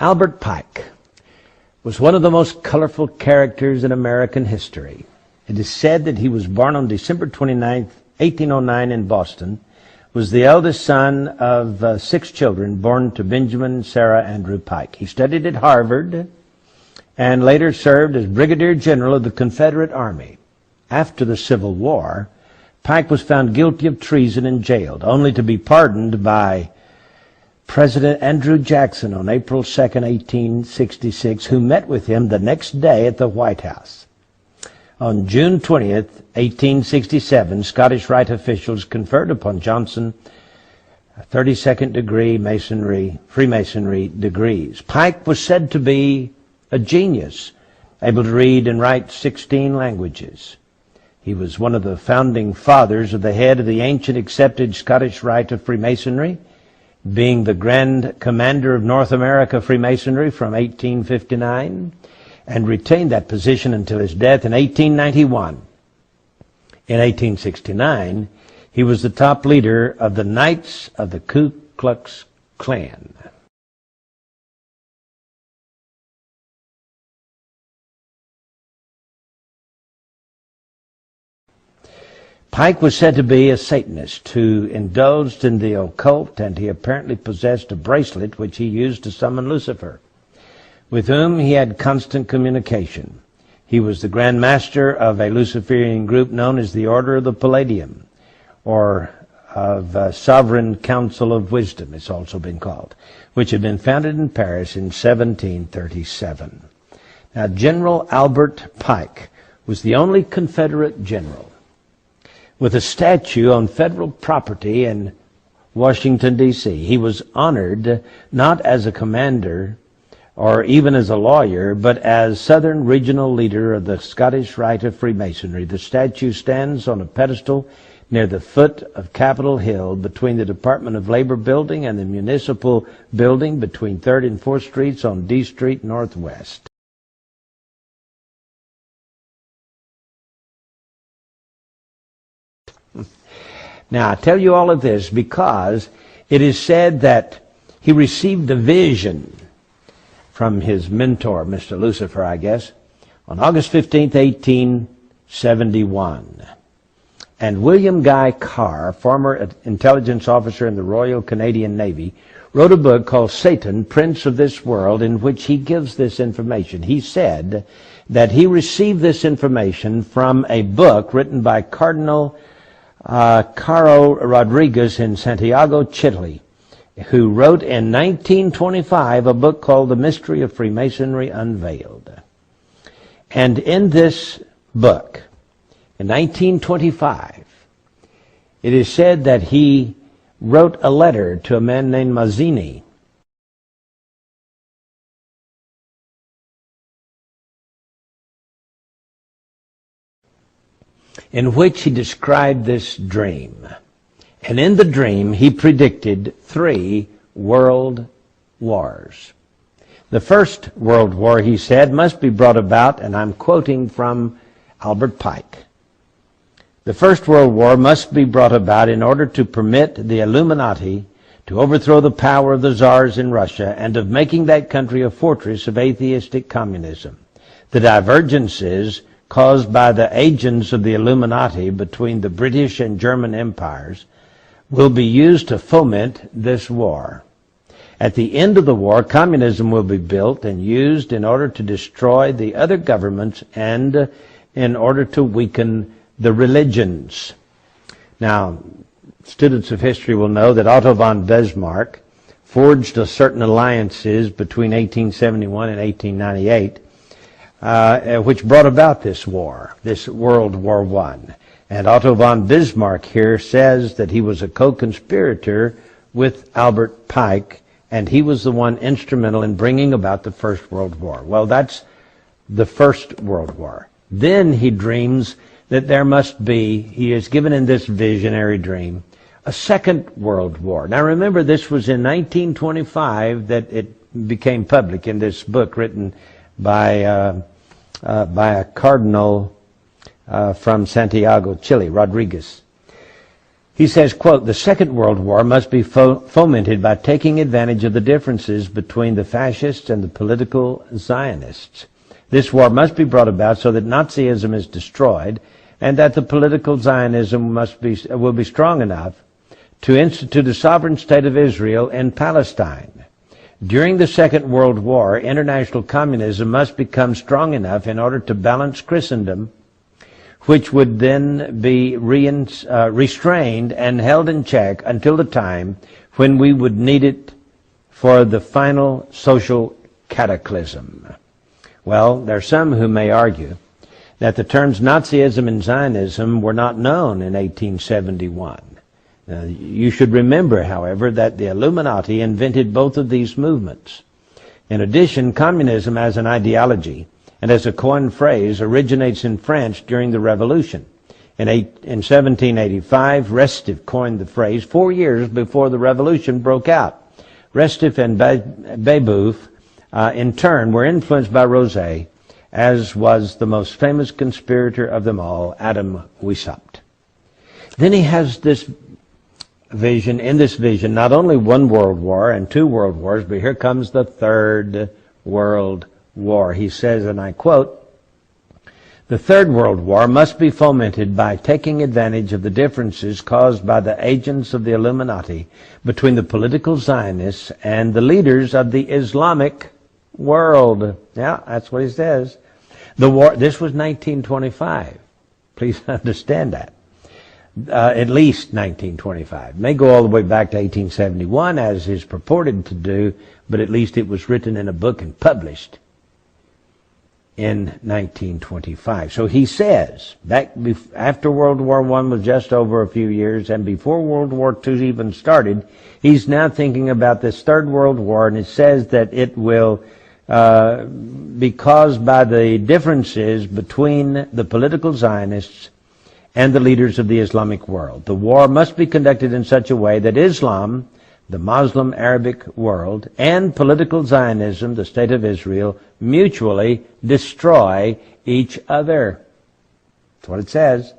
Albert Pike was one of the most colorful characters in American history. It is said that he was born on December 29, 1809 in Boston, was the eldest son of 6 children born to Benjamin, Sarah, Andrew Pike. He studied at Harvard and later served as Brigadier General of the Confederate Army. After the Civil War, Pike was found guilty of treason and jailed, only to be pardoned by President Andrew Jackson on April 2, 1866, who met with him the next day at the White House. On June 20th, 1867, Scottish Rite officials conferred upon Johnson 32nd degree Freemasonry degrees. Pike was said to be a genius, able to read and write 16 languages. He was one of the founding fathers of the head of the ancient accepted Scottish Rite of Freemasonry, being the Grand Commander of North America Freemasonry from 1859, and retained that position until his death in 1891. In 1869, he was the top leader of the Knights of the Ku Klux Klan. Pike was said to be a Satanist who indulged in the occult, and he apparently possessed a bracelet which he used to summon Lucifer, with whom he had constant communication. He was the Grand Master of a Luciferian group known as the Order of the Palladium, or of Sovereign Council of Wisdom, it's also been called, which had been founded in Paris in 1737. Now, General Albert Pike was the only Confederate general with a statue on federal property in Washington, D.C. He was honored not as a commander or even as a lawyer, but as Southern Regional Leader of the Scottish Rite of Freemasonry. The statue stands on a pedestal near the foot of Capitol Hill between the Department of Labor building and the Municipal building between 3rd and 4th Streets on D Street Northwest. Now, I tell you all of this because it is said that he received a vision from his mentor, Mr. Lucifer, I guess, on August 15, 1871. And William Guy Carr, former intelligence officer in the Royal Canadian Navy, wrote a book called Satan, Prince of this World, in which he gives this information. He said that he received this information from a book written by Cardinal Caro Rodriguez in Santiago, Chile, who wrote in 1925 a book called The Mystery of Freemasonry Unveiled. And in this book, in 1925, it is said that he wrote a letter to a man named Mazzini, in which he described this dream. And in the dream, he predicted 3 world wars. The First World War, he said, must be brought about, and I'm quoting from Albert Pike. The First World War must be brought about in order to permit the Illuminati to overthrow the power of the Czars in Russia and of making that country a fortress of atheistic communism. The divergences caused by the agents of the Illuminati between the British and German empires will be used to foment this war. At the end of the war, communism will be built and used in order to destroy the other governments and in order to weaken the religions. Now, students of history will know that Otto von Bismarck forged certain alliances between 1871 and 1898, which brought about this war, this World War I. And Otto von Bismarck here says that he was a co-conspirator with Albert Pike, and he was the one instrumental in bringing about the First World War. Well, that's the First World War. Then he dreams that there must be, he is given in this visionary dream, a Second World War. Now remember, this was in 1925 that it became public in this book written by a cardinal from Santiago, Chile, Rodriguez. He says, quote, "The Second World War must be fomented by taking advantage of the differences between the fascists and the political Zionists. This war must be brought about so that Nazism is destroyed and that the political Zionism will be strong enough to institute a sovereign state of Israel in Palestine. During the Second World War, international communism must become strong enough in order to balance Christendom, which would then be restrained and held in check until the time when we would need it for the final social cataclysm." Well, there are some who may argue that the terms Nazism and Zionism were not known in 1871. You should remember, however, that the Illuminati invented both of these movements. In addition, communism as an ideology and as a coined phrase originates in France during the Revolution. In 1785, Restif coined the phrase 4 years before the Revolution broke out. Restif and Babeuf, in turn, were influenced by Rosé, as was the most famous conspirator of them all, Adam Weishaupt. Then he has this vision, in this vision, not only one world war and two world wars, but here comes the third world war. He says, and I quote, "The Third World War must be fomented by taking advantage of the differences caused by the agents of the Illuminati between the political Zionists and the leaders of the Islamic world." Yeah, that's what he says. The war, this was 1925. Please understand that. At least 1925. May go all the way back to 1871, as is purported to do, but at least it was written in a book and published in 1925. So he says, after World War I was just over a few years, and before World War II even started, he's now thinking about this Third World War, and it says that it will be caused by the differences between the political Zionists and the leaders of the Islamic world. The war must be conducted in such a way that Islam, the Muslim Arabic world, and political Zionism, the State of Israel, mutually destroy each other. That's what it says.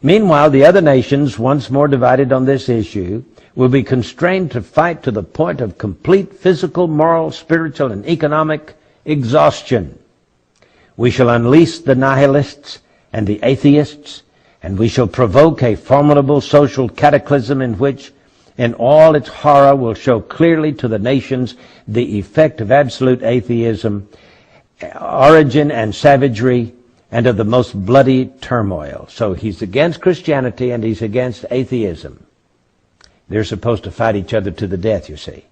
Meanwhile, the other nations, once more divided on this issue, will be constrained to fight to the point of complete physical, moral, spiritual, and economic exhaustion. We shall unleash the nihilists and the atheists, and we shall provoke a formidable social cataclysm in which, in all its horror, will show clearly to the nations the effect of absolute atheism, origin and savagery, and of the most bloody turmoil. So he's against Christianity and he's against atheism. They're supposed to fight each other to the death, you see.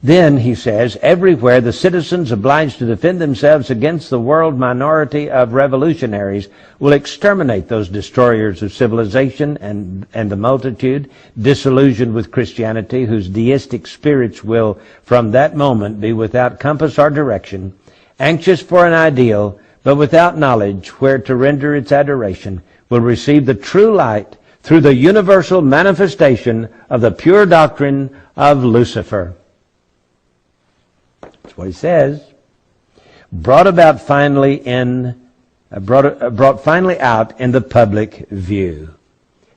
Then, he says, everywhere the citizens obliged to defend themselves against the world minority of revolutionaries will exterminate those destroyers of civilization and the multitude, disillusioned with Christianity, whose deistic spirits will from that moment be without compass or direction, anxious for an ideal, but without knowledge where to render its adoration, will receive the true light through the universal manifestation of the pure doctrine of Lucifer. That's what he says. Brought finally out in the public view.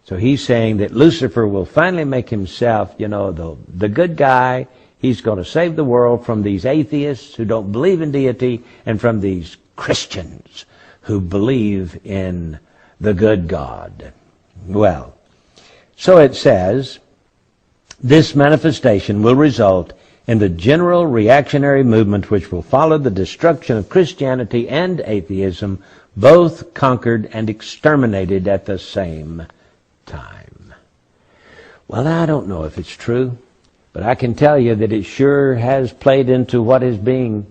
So he's saying that Lucifer will finally make himself, the good guy. He's going to save the world from these atheists who don't believe in deity and from these Christians who believe in the good God. Well, so it says, this manifestation will result in the general reactionary movement which will follow the destruction of Christianity and atheism, both conquered and exterminated at the same time. Well, I don't know if it's true, but I can tell you that it sure has played into what is being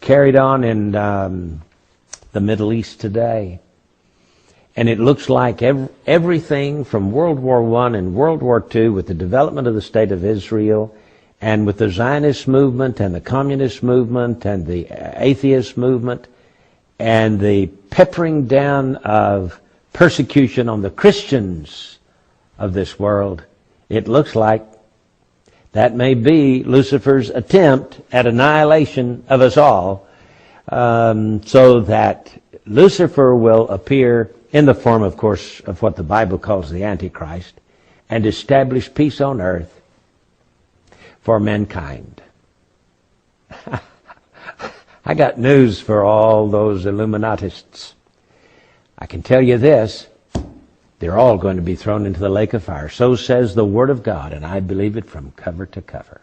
carried on in the Middle East today. And it looks like everything from World War I and World War II, with the development of the State of Israel, and with the Zionist movement and the Communist movement and the atheist movement, and the peppering down of persecution on the Christians of this world, it looks like that may be Lucifer's attempt at annihilation of us all, so that Lucifer will appear in the form, of course, of what the Bible calls the Antichrist, and establish peace on earth for mankind. I got news for all those Illuminatists. I can tell you this, they're all going to be thrown into the lake of fire. So says the Word of God, and I believe it from cover to cover.